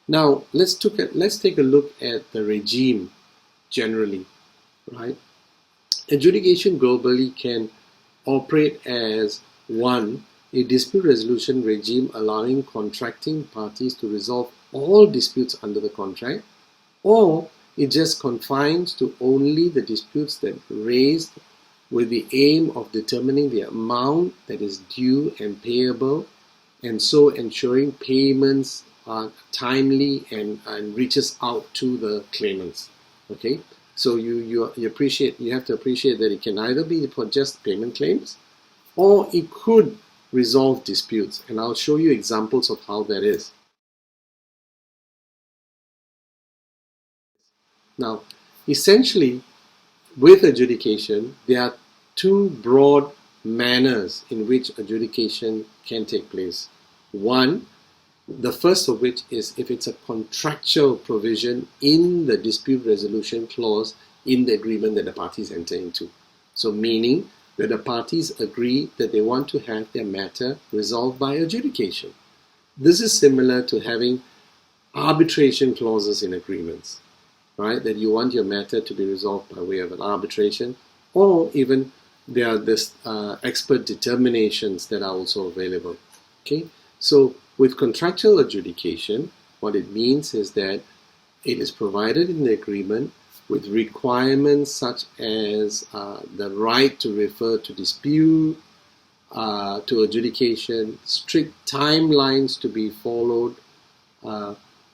Now, let's take a look at the regime generally, right? Adjudication globally can operate as one, a dispute resolution regime allowing contracting parties to resolve all disputes under the contract, or it just confines to only the disputes that raised with the aim of determining the amount that is due and payable, and so ensuring payments are timely and reaches out to the claimants. Okay, so you have to appreciate that it can either be for just payment claims, or it could resolve disputes, and I'll show you examples of how that is. Now, essentially, with adjudication, there are two broad manners in which adjudication can take place. One, the first of which is if it's a contractual provision in the dispute resolution clause in the agreement that the parties enter into. So meaning that the parties agree that they want to have their matter resolved by adjudication. This is similar to having arbitration clauses in agreements, right? That you want your matter to be resolved by way of an arbitration, or even there are this expert determinations that are also available. Okay, so with contractual adjudication, what it means is that it is provided in the agreement with requirements such as the right to refer to dispute, to adjudication, strict timelines to be followed,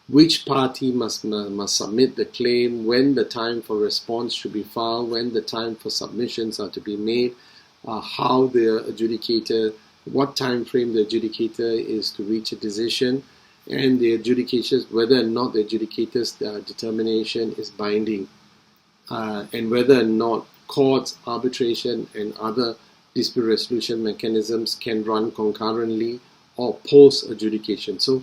which party must submit the claim, when the time for response should be filed, when the time for submissions are to be made, how the adjudicator, what time frame the adjudicator is to reach a decision, and the adjudications, whether or not the adjudicator's determination is binding, and whether or not courts, arbitration, and other dispute resolution mechanisms can run concurrently or post-adjudication. So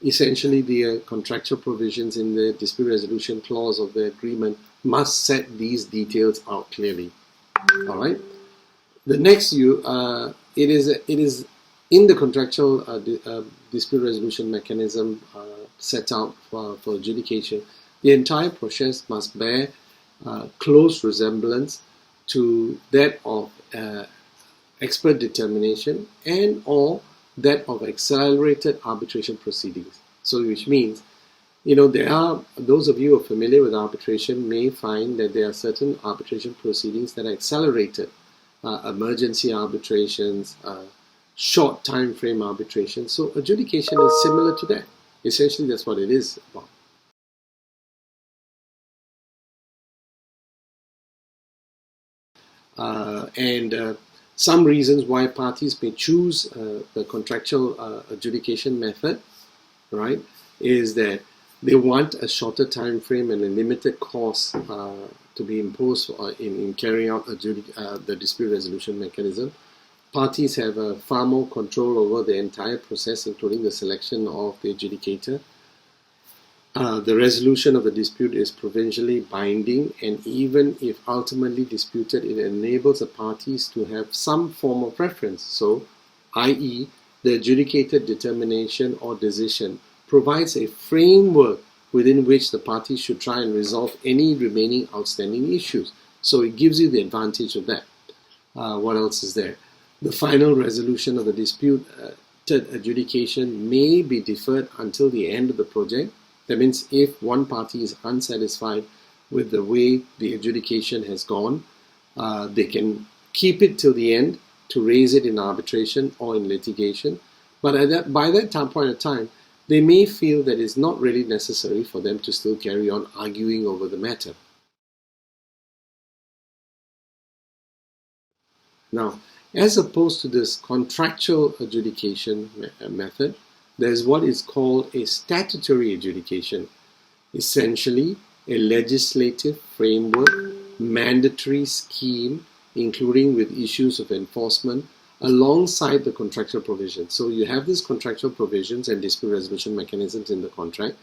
essentially, the contractual provisions in the dispute resolution clause of the agreement must set these details out clearly. All right. The next, it is in the contractual dispute resolution mechanism set out for adjudication. The entire process must bear close resemblance to that of expert determination and or that of accelerated arbitration proceedings. So which means, there are, those of you who are familiar with arbitration may find that there are certain arbitration proceedings that are accelerated. Emergency arbitrations, short time frame arbitration. So adjudication is similar to that. Essentially, that's what it is about. Some reasons why parties may choose the contractual adjudication method, right, is that they want a shorter time frame and a limited cost to be imposed in carrying out the dispute resolution mechanism. Parties have far more control over the entire process, including the selection of the adjudicator. The resolution of the dispute is provincially binding, and even if ultimately disputed, it enables the parties to have some form of reference. So, i.e., the adjudicated determination or decision provides a framework within which the parties should try and resolve any remaining outstanding issues. So it gives you the advantage of that. What else is there? The final resolution of the disputed adjudication may be deferred until the end of the project. That means if one party is unsatisfied with the way the adjudication has gone, they can keep it till the end to raise it in arbitration or in litigation. But by that point of time, they may feel that it's not really necessary for them to still carry on arguing over the matter. Now, as opposed to this contractual adjudication method, there's what is called a statutory adjudication, essentially a legislative framework, mandatory scheme, including with issues of enforcement, alongside the contractual provisions. So you have these contractual provisions and dispute resolution mechanisms in the contract,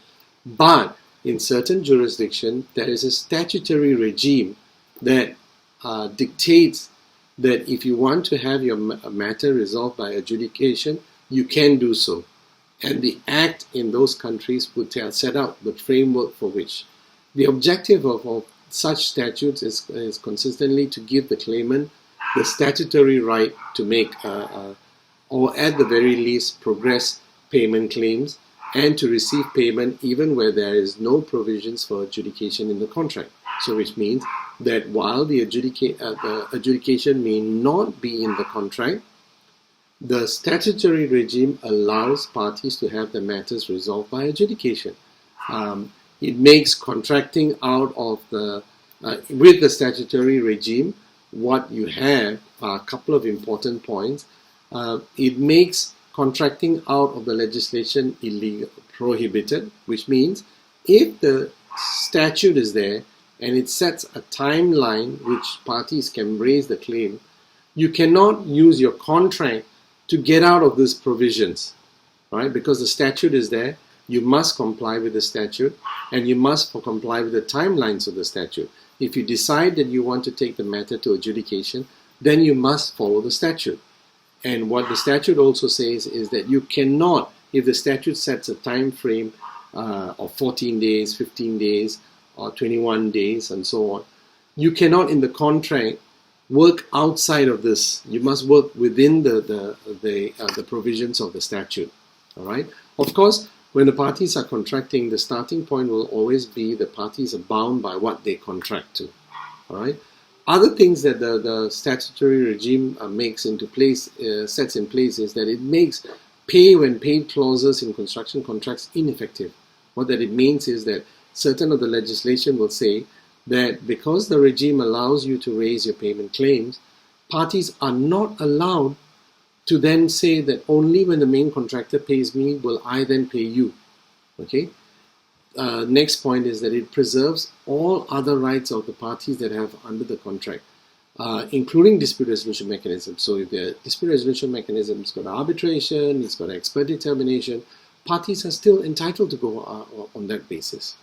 but in certain jurisdictions, there is a statutory regime that dictates that if you want to have your matter resolved by adjudication, you can do so. and the act in those countries would set out the framework for which. The objective of such statutes is consistently to give the claimant the statutory right to make, or at the very least, progress payment claims and to receive payment even where there is no provisions for adjudication in the contract. So which means that while the adjudication may not be in the contract, the statutory regime allows parties to have their matters resolved by adjudication. It makes contracting out of with the statutory regime, what you have are a couple of important points. It makes contracting out of the legislation illegal, prohibited, which means if the statute is there and it sets a timeline which parties can raise the claim, you cannot use your contract to get out of these provisions, right? Because the statute is there, you must comply with the statute and you must comply with the timelines of the statute. If you decide that you want to take the matter to adjudication, then you must follow the statute. And what the statute also says is that you cannot, if the statute sets a time frame of 14 days, 15 days, or 21 days, and so on, you cannot in the contract work outside of this. You must work within the provisions of the statute. All right. Of course, when the parties are contracting, the starting point will always be the parties are bound by what they contract to. All right. Other things that the statutory regime makes into place, sets in place, is that it makes pay when paid clauses in construction contracts ineffective. What that it means is that certain of the legislation will say that because the regime allows you to raise your payment claims, parties are not allowed to then say that only when the main contractor pays me will I then pay you. Okay. Next point is that it preserves all other rights of the parties that have under the contract, including dispute resolution mechanisms. So if the dispute resolution mechanism has got arbitration, it's got expert determination, parties are still entitled to go on that basis.